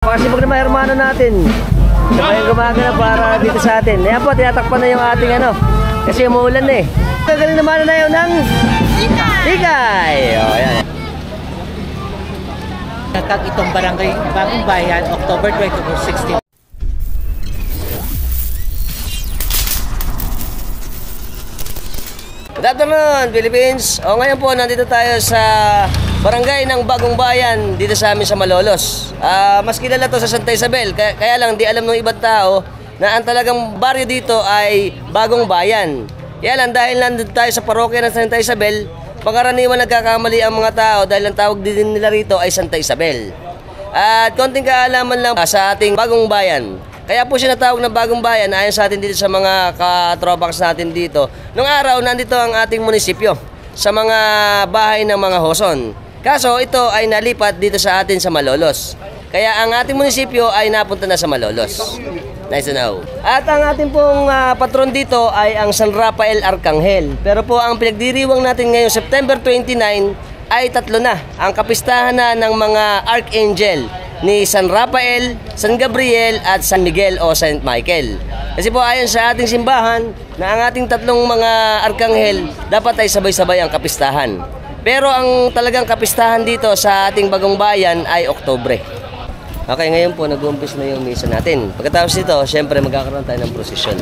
Pakasibog na mga hermano natin. Saka yung gumagana para dito sa atin. Ayan po, tinatakpan na yung ating ano. Kasi umuulan na eh. Gagaling naman na yun ng Tikay. O, ayan. Nagkag itong barangay Bagong Bayan, October 24, 16. Good afternoon, Philippines. O ngayon po, nandito tayo sa barangay ng Bagong Bayan dito sa amin sa Malolos. Mas kilala to sa Santa Isabel, kaya lang di alam ng ibang tao na ang talagang baryo dito ay Bagong Bayan. Kaya lang dahil nandito tayo sa parokya ng Santa Isabel, pagkaraniwan nagkakamali ang mga tao dahil ang tawag din nila rito ay Santa Isabel. At konting kaalaman lang sa ating Bagong Bayan. Kaya po siya natawag na Bagong Bayan ayon sa atin dito sa mga katropax natin dito. Nung araw, nandito ang ating munisipyo sa mga bahay ng mga Hoson. Kaso ito ay nalipat dito sa atin sa Malolos. Kaya ang ating munisipyo ay napunta na sa Malolos. Nice to know. At ang ating pong patron dito ay ang San Rafael Arcangel. Pero po ang pinagdiriwang natin ngayong September 29 ay tatlo na. Ang kapistahan na ng mga Archangel ni San Rafael, San Gabriel at San Miguel o Saint Michael. Kasi po ayon sa ating simbahan na ang ating tatlong mga arkanghel dapat ay sabay-sabay ang kapistahan. Pero ang talagang kapistahan dito sa ating Bagong Bayan ay Oktubre. Okay, ngayon po nag-uumpis na yung misa natin. Pagkatapos nito, syempre magkakaroon tayo ng prosesyon.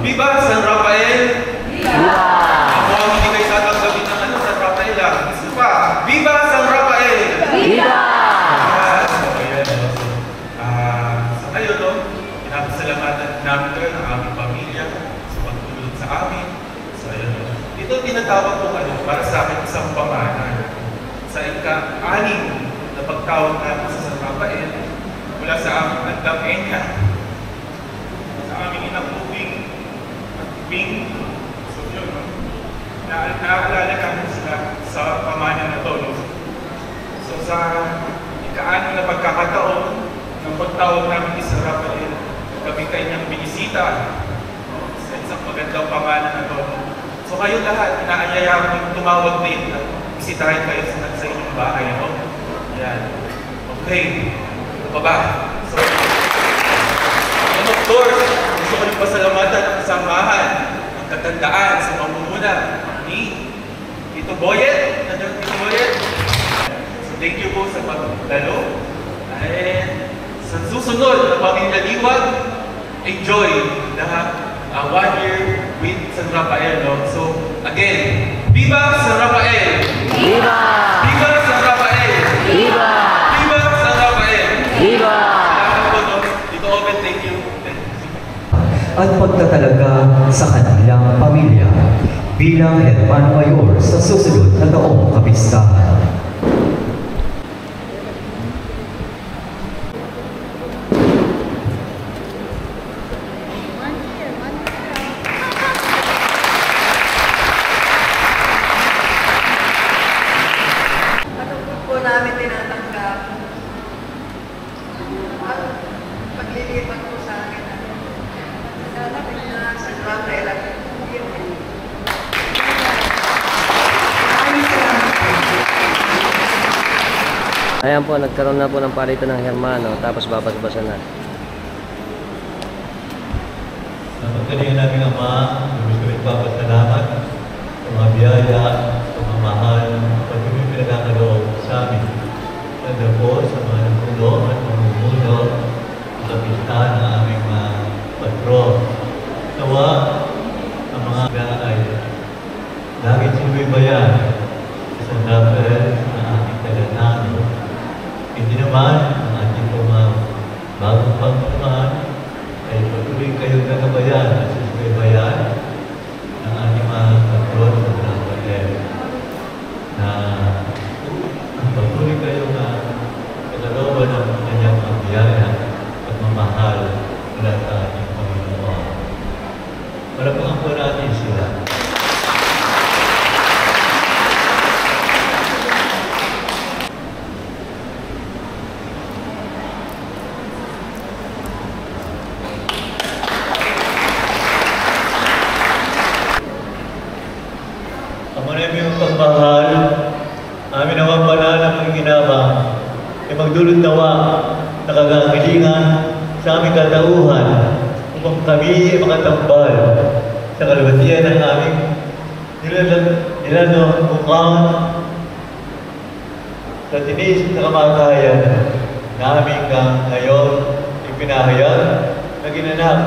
Viva San Rafael! Viva! Ako ang hindi kayo sasabihin ng ano, San Rafael lang. Gusto pa? Viva San Rafael! Viva! Sa ngayon, no, pinapasalamatan namin kayo ng aming pamilya sa pagtulong sa amin. So, ayun, no. Ito tinatawag kong ano, para sa akin isang pamana. Sa ika-anim na pagtawag namin sa San Rafael mula sa aming Andam Enya, sa aming inapubing so yun, no? Naaalala namin sila sa pamana na to, no? So sa ika-anim na pagkakataon ng pagtawag namin ni San Rafael, kami kanyang binisita, no? Sa isang magandang pamana na to, no? So kayo lahat, inaayayang tumawag din at bisitahin kayo sa inyong bahay, no? Yan. Okay. Ano pa ba? So, and of course, gusto ko rin pasalamatan ang samahan, ang katandaan sa mamumuna ni Tito Boyet. Nandiyan Tito Boyet. So thank you po sa pagdalo. And sa susunod na Pamilya Liwag, enjoy the 1 year with San Rafael. No? So again, Viva San Rafael! Viva! Viva San Rafael! Viva! Viva San Rafael! Viva! Salamat po, no? Tito Oben, thank you. At pagtatalaga sa kanilang pamilya bilang Hermano Mayor sa susunod na taong kapistahan. Ano po namin tinatanggap ang paglilipat po sa akin. Sa San Rafael Ayan po, nagkaroon na po ng palitan ng hermano, tapos babas-basa na. Sa pagkalingan namin Ama, gusto kami papasalamat sa mga biyaya, sa mga mahal, patuloy pinagkakaloob sa amin. Tanda po sa mga nagulong at mamumuno sa pista ng aming mga patron. Nawa, ang mga ay lagi sinubaybayan sa dapat ng ating talanano. Hindi naman ang ating bagong pagmamahal ay patuloy kayong nagabayan at susubaybayan ng ating mga patron sa dapat na patuloy kayong nagalawan ng kanyang biyaya at mamahal mula sa ating Panginoon. Malapakan po natin sila. Ang pagmahal, amin naman pala ng mga ginabang ay magdulot nawa na kagagalingan sa aming katauhan upang kami ay makatambal sa kalawatian ng aming nilalamukang sa tinis na kamatayan na aming ngayon ipinahayag na ginanap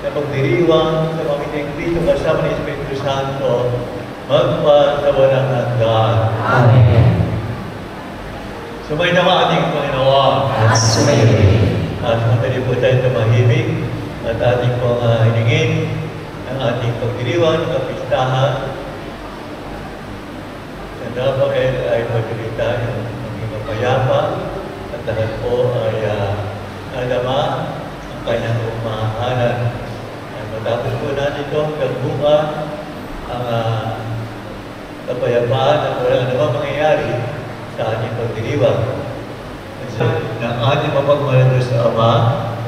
na pagdiriwang sa pamilya Kristo kasama ng Espiritu Santo magpa sa walang hanggan. Amen. Sumay naman ating Panginoon. At sumayin. At matali po tayo tumahimik at ating pong hiningin ang ating pagdiriwang ng kapistahan. At dapat ay patuloy tayo maging mapayapa at lahat po ay alama ang kanyang umahalan. At matapos po natin ito pagbuka ang kapayapaan at walang namang mangyayari sa ating pagdiriwang. Ng ating mapagmahal sa Ama,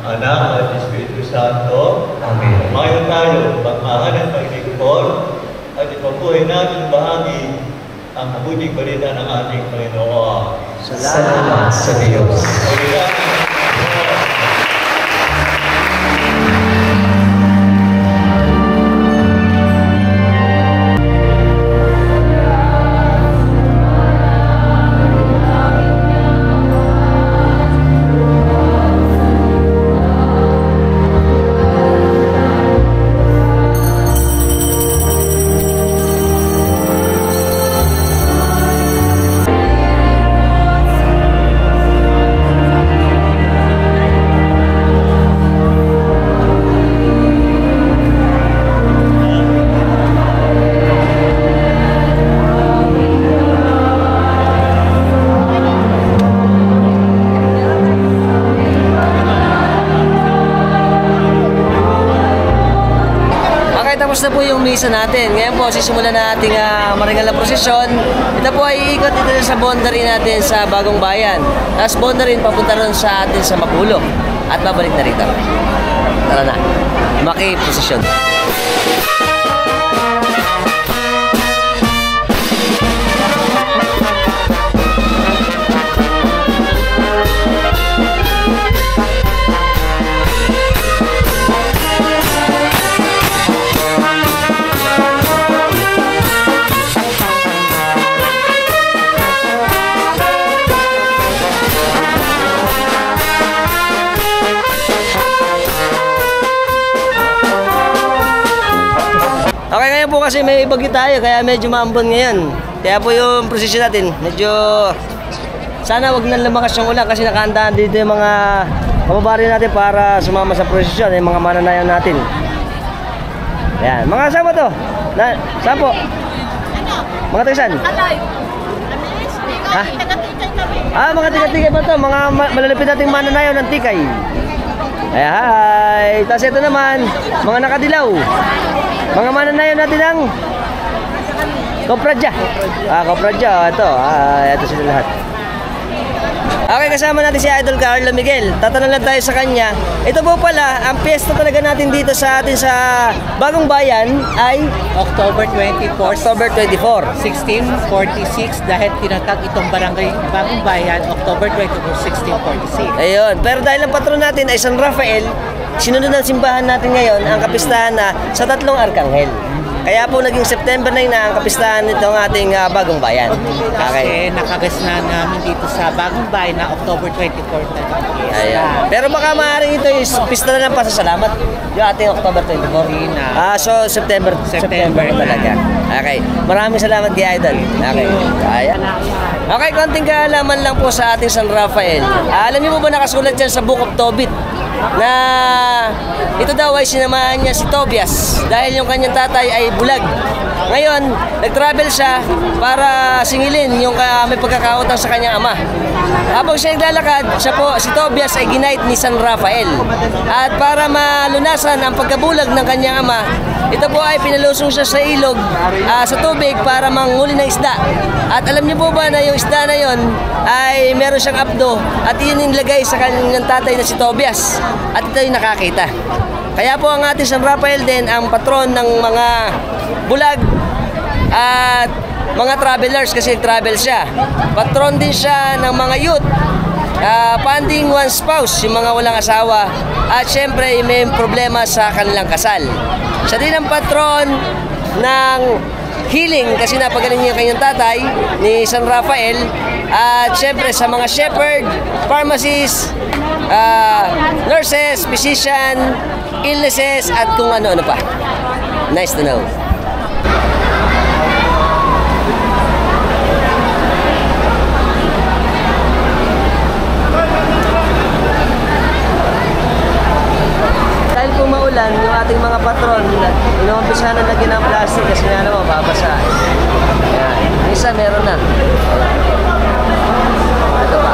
Anak at Espiritu Santo. Amen. Mayon tayo, pagmahal at paglingkod at ipabuhay natin bahagi ang mabuting balita ng ating Panginoon. Salamat sa Diyos. Tapos na po yung misa natin. Ngayon po, sisimulan na ating maringal na prosesyon. Ito po ay ikot dito sa boundary natin sa Bagong Bayan. Tapos boundary papunta ron sa atin sa Mapulo. At babalik na rito. Tara na. Maki-prosesyon. Okay, ngayon po kasi may bagyo tayo, kaya medyo maambon ngayon. Kaya po yung prosesyon natin, medyo sana wag nang lumakas yung ulan kasi nakahandaan dito yung mga kababari natin para sumama sa prosesyon, yung mga mananayaw natin. Ayan, mga saan po to? Saan po? Mga tagisan? Ha? Mga tiga-tigay pa to, mga malalapit nating mananayaw ng tikay. Ay, hi! Tapos ito naman, mga nakadilaw. Mga mananayaw natin ang Kopradya. Kopradya. Ito sila lahat. Okay, kasama natin si Idol Carlo Miguel. Tatanong lang tayo sa kanya. Ito po pala, ang piyesta talaga natin dito sa atin sa Bagong Bayan ay October 24, October 24. 1646 dahil tinatag itong barangay Bagong Bayan, October 24, 1646. Ayun. Pero dahil ang patron natin ay San Rafael, sinunod ng simbahan natin ngayon ang kapistahan na sa tatlong arkanghel. Kaya po naging September 9 na ang kapistahan nitong ating Bagong Bayan. Okay. Kasi nakagasna namin dito sa Bagong Bayan na October 24 na Ayan. Pero baka maaaring ito yung pista na ng pasasalamat. Yung ating October 24. So September talaga. Okay. Maraming salamat kay Idol. Okay. Ayan. Okay, konting kaalaman lang po sa ating San Rafael. Alam niyo po ba nakasulat dyan sa Book of Tobit na ito daw ay sinamahan niya si Tobias dahil yung kanyang tatay ay bulag. Ngayon, nag-travel siya para singilin yung may pagkakautang sa kanyang ama. Habang siya naglalakad, si Tobias ay ginait ni San Rafael. At para malunasan ang pagkabulag ng kanyang ama, ito po ay pinalusong siya sa ilog, sa tubig para manghuli ng isda. At alam niyo po ba na yung isda na yon ay meron siyang abdo at yun yung nilagay sa kanyang tatay na si Tobias. At ito yung nakakita. Kaya po ang ating San Rafael din ang patron ng mga bulag at mga travelers kasi travel siya. Patron din siya ng mga youth, funding one spouse, yung mga walang asawa, at syempre may problema sa kanilang kasal. Siya din ang patron ng healing kasi napagaling niya kanyang tatay ni San Rafael, at syempre sa mga shepherd, pharmacists, nurses, physician, illnesses, at kung ano-ano pa. Nice to know. Dahil po maulan, yung ating mga patron, inuumpisahan na lagyan ng plastic kasi nga naman, babasa. Ayan. Isa meron na. Ito pa.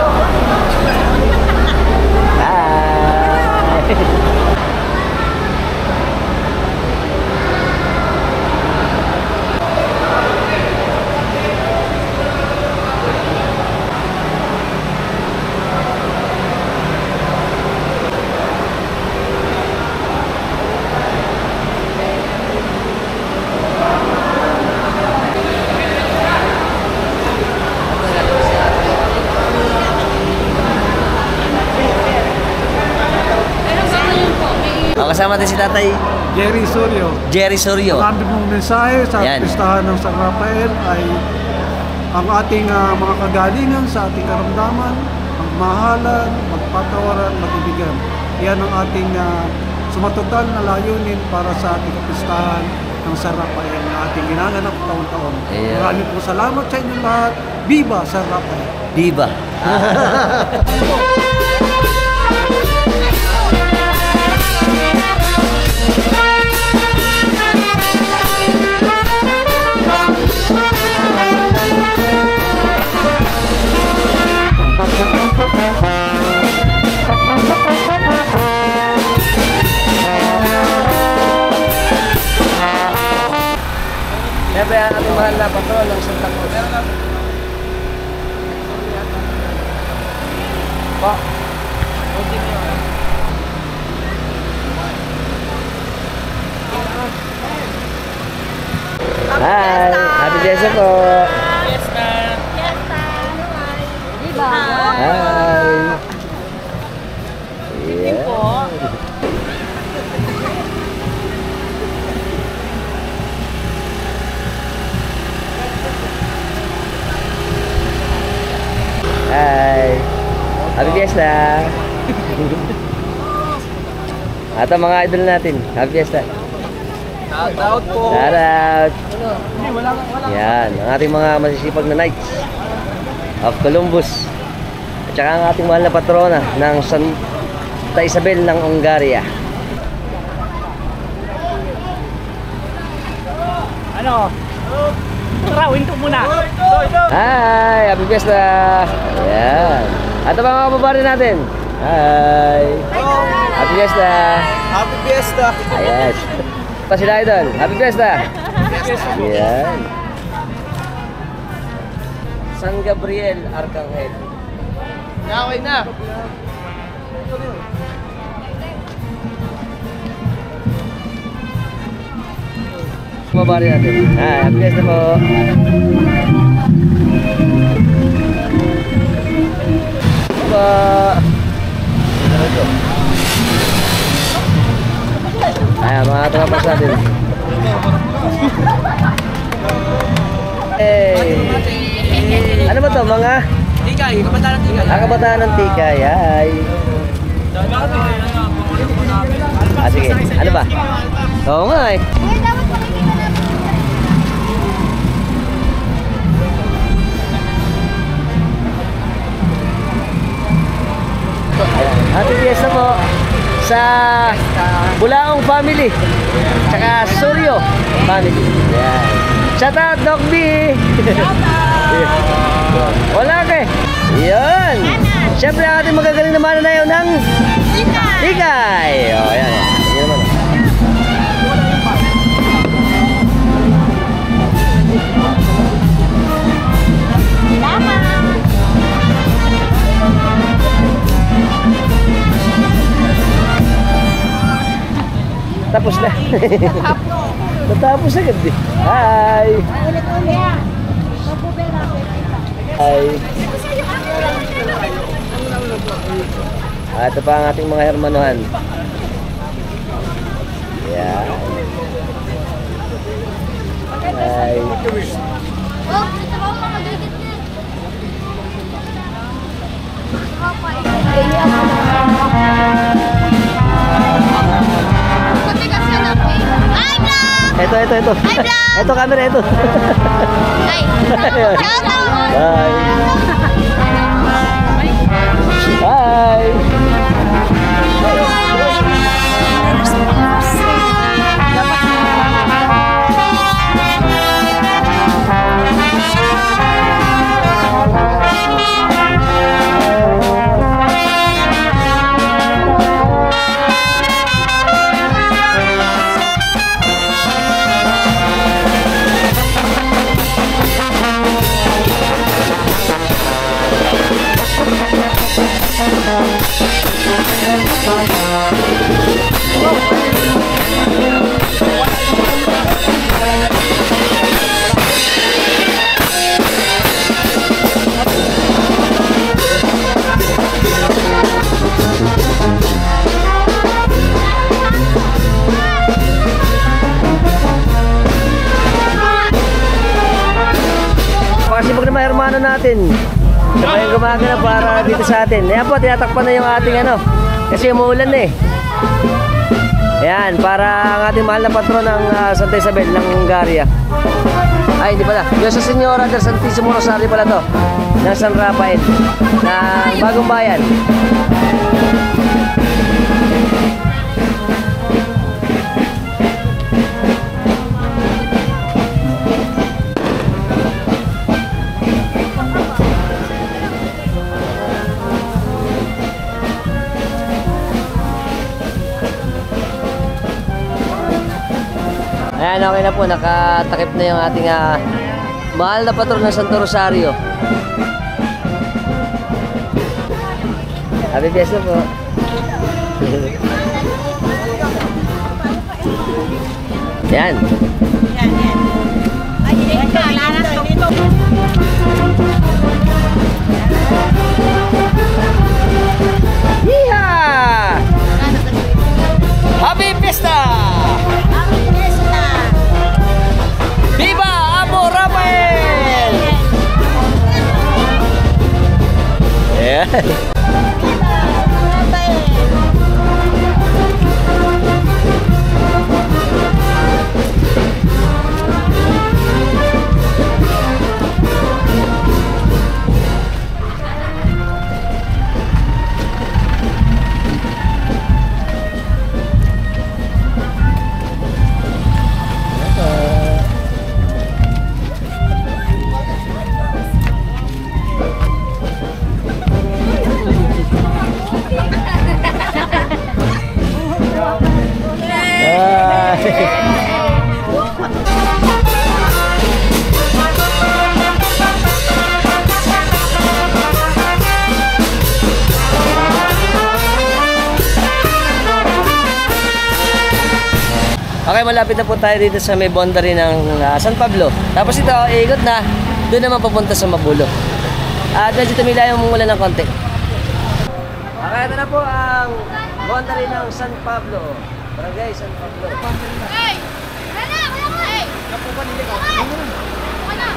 Kasama din si Tatay Jerry Sorio. Ang aming mong mensahe sa pistahan ng San Rafael ay ang ating mga kagalingan sa ating karamdaman, magmahalan, magpatawaran, mag-ibigan. Yan ang ating sumatotal na layunin para sa ating kapistahan ng San Rafael na ating ginanganap taon-taon. Maraming po salamat sa inyong lahat. Viva San Rafael! Viva! Siyempre ang ating mahal na patron ng Santa Cruz. Po. Hi! Happy Fiesta po! Fiesta! Viva! Hi! Yeah. Hi! Happy Fiesta! At ang mga idol natin, Happy Fiesta! Shout po! Shout out! Yan, ang ating mga masisipag na Knights of Columbus. At saka ang ating mahal na patrona ng Santa Isabel ng Hungaria. Ano? Rawin ko muna. Hi! Happy Fiesta! Ayan. At ang mga kababari natin. Hi! Happy Fiesta! Happy Fiesta! Ayan. Pa sila idol. Happy Fiesta! Ayan. San Gabriel Arcangel. Okay na. Bumaba rin natin. Happy fiesta po. Ayan, mga tropas natin. Ano ba to? Mga? Tikay, kabataan ng tikay. Kabataan ng Tikay. Ay. Sige. Ano ba? Oo nga eh. Happy fiesta po sa Bulaong family tsaka Suryo family. Ayan. Shout out Doc B. Wala ka eh. Yun. Siyempre ang ating magagaling naman na yun ng Tikay. O, ayan. Yan naman. Tapos na. Natapos agad eh. Hi! Hi! Ito pa ang ating mga hermanuhan. Yeah. Hi! Ito. Ito camera ito. Ay. Shout out. Bye. Bye. Pakasipag na mga hermano natin. Sabay yung gumagana para dito sa atin. Ayan po, tinatakpan na yung ating ano. Kasi umuulan eh. Ayan, para ang ating mahal na patron ng Santa Isabel ng Hungaria. Ay, hindi pala. Diyos sa Senyora del Santissimo Rosario pala to. Ng San Rafael. Ng Bagong Bayan. Ayan, okay na po. Nakatakip na yung ating mahal na patron ng Santo Rosario. Happy fiesta po. Yan. Yeehaw! Happy fiesta! Viva Apo Rafael! Yeah. Okay, malapit na po tayo dito sa may boundary ng San Pablo. Tapos ito, iikot na. Doon naman papunta sa Mabulo. At medyo tumila yung mula ng konti. Okay, ito na po ang boundary ng San Pablo. Barangay San Pablo. Hey! Wala! Wala ko! Hey! Wala!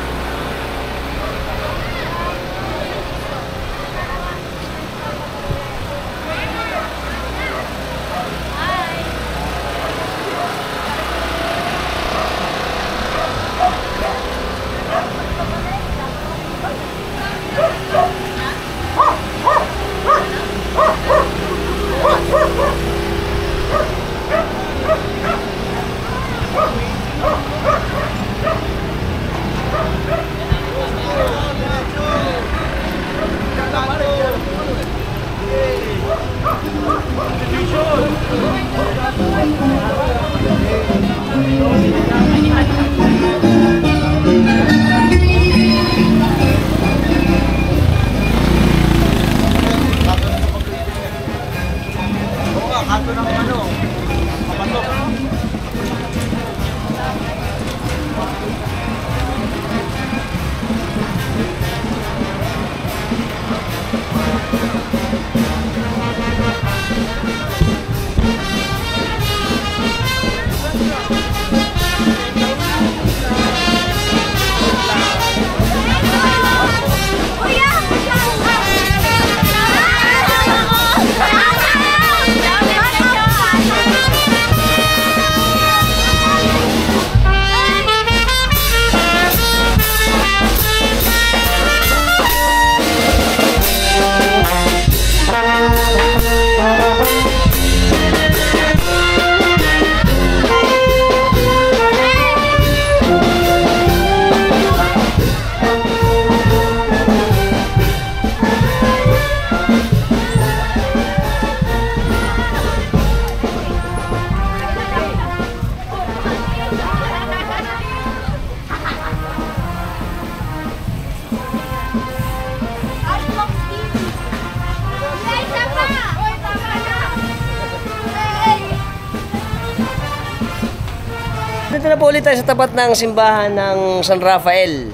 Dito na po ulit tayo sa tapat ng simbahan ng San Rafael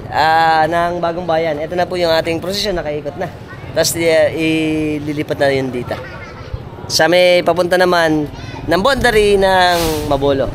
ng Bagong Bayan. Ito na po yung ating prosesyon, nakaikot na. Tapos ililipat na yun dito. Sa may papunta naman ng boundary ng Mabulo.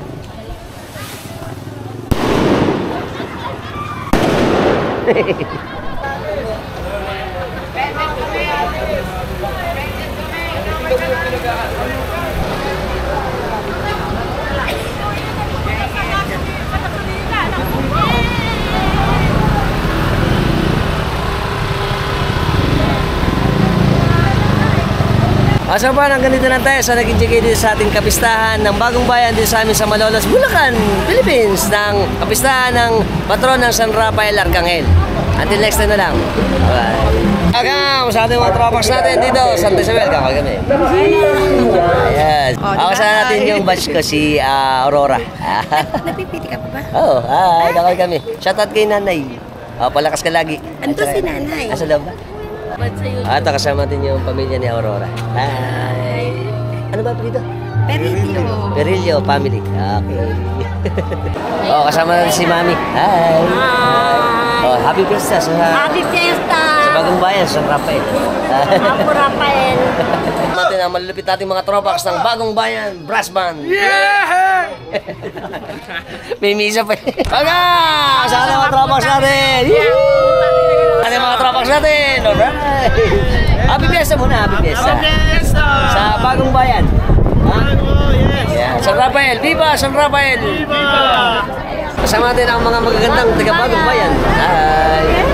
So pa, hanggang dito lang tayo sa naging dito sa ating kapistahan ng Bagong Bayan dito sa amin sa Malolos, Bulacan, Philippines, ng kapistahan ng patron ng San Rafael Arcangel. Until next time na lang. Bye-bye. Agam sa ating mga tropas natin dito, Santa Isabel, kakal kami. Yes. Kasama natin yung batch ko, si Aurora. Napipiti ka pa ba? Oo, kakal kami. Shoutout kay Nanay. Palakas ka lagi. Ano to si Nanay? Asa loob ba? Ito kasama natin yung pamilya ni Aurora. Hi! Ano ba dito? Perillo. Perillo family. Okay. Kasama natin si Mami. Hi! Happy Fiesta Happy Fiesta! Sa Bagong Bayan, San Rafael. Apo Rafael. Natin ang malulupit nating mga tropax ng Bagong Bayan Brass Band. Yeah! May misa pa. Kasama mga tropax natin. Ano mga tropax natin? Alright! Happy Fiesta muna, Happy Fiesta. Happy Fiesta! Sa Bagong Bayan. Yeah. San Rafael, viva San Rafael! Viva! Kasama natin ang mga magagandang taga-Bagong Bayan.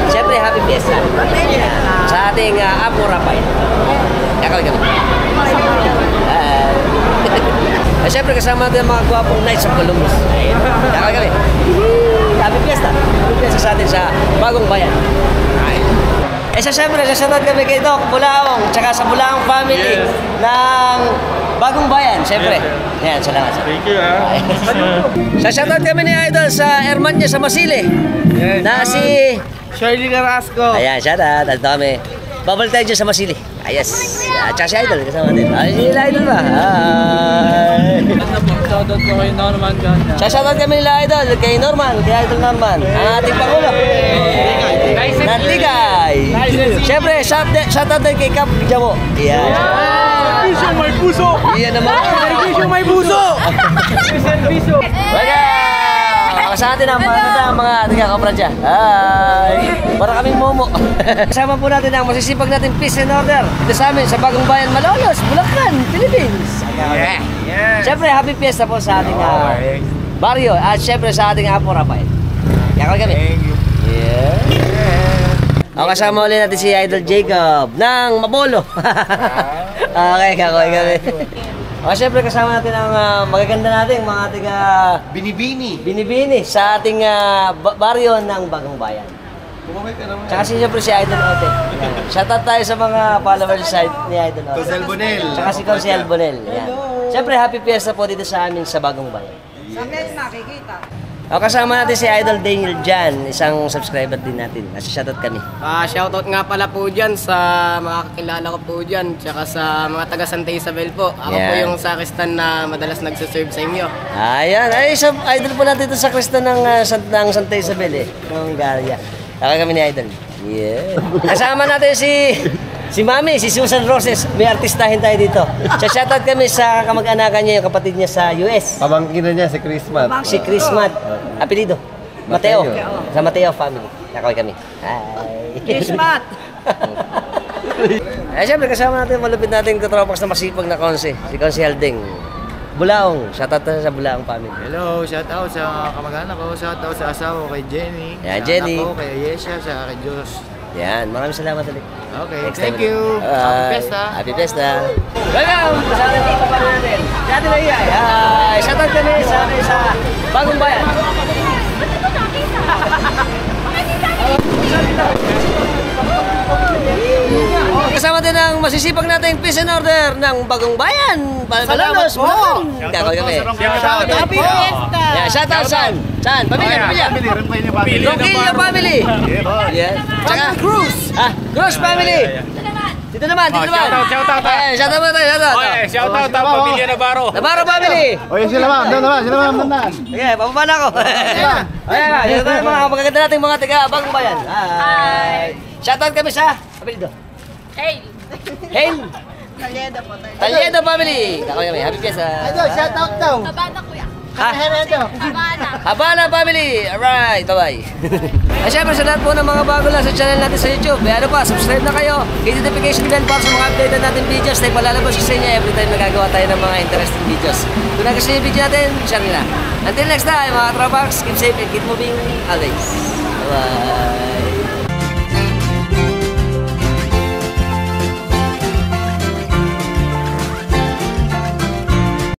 Siyempre, Happy Fiesta. Sa ating Apo Rafael. Yakal kami. Siyempre, kasama natin ang mga gwapong Knights of Columbus. Yakal kami. Happy Fiesta. Happy Fiesta sa atin sa Bagong Bayan. Siyempre, sasatot kami kay Doc Bulaong, tsaka sa Bulaong family ng Bagong Bayan, siyempre. Yan, salamat. Thank you, Sasatot kami ni Idol sa Herman niya sa Masili. Na si Shirley Carrasco. Ayan, shoutout. Alto kami. Babalik tayo dyan sa Masili. Ayos. Tsaka si Idol, kasama din. Ay, si Idol ba? Ay. Shoutout ko kay Norman Ganya. Shoutout kami nila Idol, kay Norman, kay Idol Norman. Ang ating Pangulo. Nantigay. Siyempre, shoutout din kay Cap Jamo. Yan. Servisyo may puso! Yan naman. Servisyo may puso! Servisyo! Welcome! Sa atin ang mga ating kapransya. Ay, para kaming momo. Kasama po natin ang masisipag natin peace and order dito sa amin sa Bagong Bayan, Malolos, Bulacan, Philippines. Yeah. Siyempre, happy fiesta po sa ating baryo at siyempre sa ating Apo Rafael. Yakal kami. Thank you. Yeah. Kasama ulit natin si Idol Jacob ng Mabolo. Okay, kakoy kami. Siyempre kasama natin ang magaganda natin mga ating binibini sa ating baryo ng Bagong Bayan. Tsaka siyempre si Idol Ote. Shoutout tayo sa mga followers site ni Idol Ote. Consel Bonel. Tsaka si Consel Bonel. Yan. Siyempre happy fiesta po dito sa amin sa Bagong Bayan. Sa mail makikita. Kasama natin si Idol Daniel Jan, isang subscriber din natin. Shoutout kami. Shoutout nga pala po dyan sa mga kakilala ko po dyan, tsaka sa mga taga Santa Isabel po. Ako po yung sakristan na madalas nagsiserve sa inyo. Ayan, idol po natin ito sa sakristan ng Santa Isabel ng Galia. Kami ni Idol. Yeah. Kasama natin si Mami, si Susan Roses. May artistahin tayo dito. Shoutout kami sa kamag-anakan niya, yung kapatid niya sa US. Pamangkin na niya si Christmas. Si Christmas. Apelido. Mateo. Sa Mateo family. Nakaway kami. Hi. Christmas! Siyempre kasama natin malupit natin katropax na masipag na konse. Si Konse Halding. Bulaong. Shoutout sa Bulaong family. Hello, shoutout sa kamag-anak ko, shoutout sa asawa ko kay Jenny. Yeah, Jenny. Sa anak ko kay Yesha, sa kay Diyos. Yan, maraming salamat ulit. Okay, Next thank time you. ulit. Happy Fiesta. Happy Fiesta. Welcome sa ating mga kapatid natin. Si Ate Leia. Shoutout kami sa Bagong Bayan. Kasama din ang masisipag nating peace and order ng Bagong Bayan. Malolos, Bulacan. Kakaway kami. Happy Fiesta! Shoutout saan? Pamilya. Ronquillo family. Yan. Tsaka Cruz. Cruz family. Dito naman. Shoutout. Shoutout mo tayo. Shoutout ang pamilya Navarro. Navarro family. Oye, sila ma'am, doon. Okay, papaba na ako. Ayan, yun tayo mga magaganda nating mga tiga Bagong Bayan. Hi. Shoutout kami sa apelido. Hail. Talyedo family. Kakaway kami. Happy Fiesta. Shoutout daw. Habana, kuya. Habana family. Alright, bye-bye. At syempre sa lahat po ng mga bago lang sa channel natin sa YouTube, subscribe na kayo. Hit notification bell para sa mga updated natin videos na ipalalabas ko sa inyo every time nagagawa tayo ng mga interesting videos. Kung nagustuhan yung video natin, share nyo na. Until next time, mga tropax, keep safe and keep moving always. Bye-bye.